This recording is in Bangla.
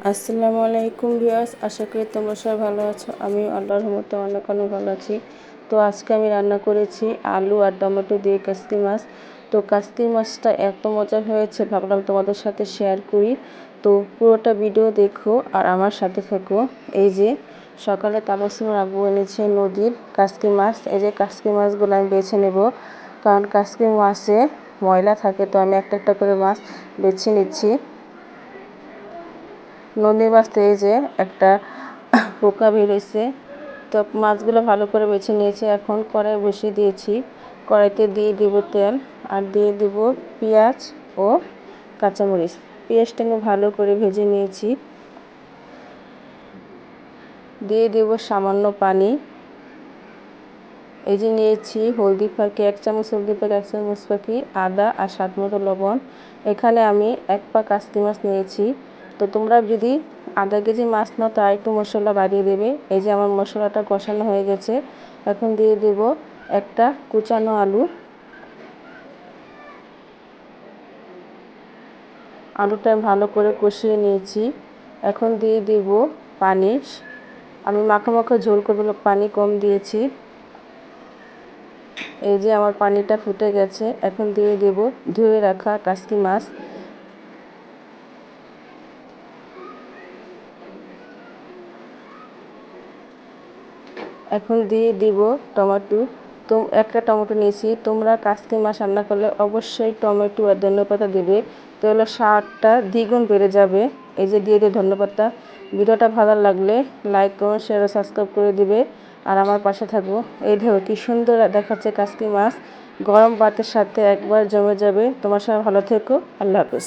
আসসালামু আলাইকুম ভিউয়ার্স, আশা করি তোমরা সবাই ভালো আছো। আমি আল্লাহর রহমতে অনেক ভালো আছি। তো আজকে আমি রান্না করেছি আলু আর টমেটো দিয়ে কাসকি মাছ। তো কাসকি মাছটা এত মজা হয়েছে, ভাবলাম তোমাদের সাথে শেয়ার করি। তো পুরোটা ভিডিও দেখো আর আমার সাথে থেকো। এই যে সকালে তাবাসসুমের আব্বু এনেছে নদীর কাসকি মাছ। এই যে কাসকি মাছগুলো আমি বেছে নেব, কারণ কাসকি মাছে ময়লা থাকে। তো আমি একটা একটা করে মাছ বেছে নিচ্ছি। নদীর মাছ এই যে একটা পোকা বেরোইছে। তো মাছগুলো ভালো করে বেছে নিয়েছি। এখন কড়াই বসিয়ে দিয়েছি। কড়াইতে দিয়ে দেব তেল আর দিয়ে দেব পেঁয়াজ ও কাঁচামরিচ। পেঁয়াজটা আমি ভালো করে ভেজে নিয়েছি। দিয়ে দেব সামান্য পানি। এই যে নিয়েছি হলদি পাখি 1 চামচ, হলদি পাখি 1 চামচ পাখি, আদা আর স্বাদ মতো লবণ। এখানে আমি 1 পা কাসকি মাছ নিয়েছি। তো তোমরা যদি আধা কেজি মাছ নাও তো একটু মশলা বাড়িয়ে দেবে। এই যে আমার মশলাটা কষানো হয়ে গেছে। এখন দিয়ে দেব একটা কুচানো আলু। আলুটা আমি ভালো করে কষিয়ে নিয়েছি। এখন দিয়ে দেব পানি। আমি মাখা মাখা ঝোল করব, পানি কম দিয়েছি। এই যে আমার পানিটা ফুটে গেছে। এখন দিয়ে দেব ধুয়ে রাখা কাসকি মাছ। এখন দিয়ে দিব টমেটো। তো একটা টমেটো নিয়েছি। তোমরা কাসকি মাছ রান্না করলে অবশ্যই টমেটো আর ধনেপাতা দেবে, তাহলে স্বাদটা দ্বিগুণ বেড়ে যাবে। এই যে দিয়ে দিই ধনেপাতা। ভিডিওটা ভালো লাগলে লাইক, কমেন্ট, শেয়ার ও সাবস্ক্রাইব করে দিবে আর আমার পাশে থাকবো। এই দেখো কি সুন্দর দেখাচ্ছে কাসকি মাছ, গরম ভাতের সাথে একবার জমে যাবে। তোমার সবাই ভালো থেকো, আল্লাহ হাফেজ।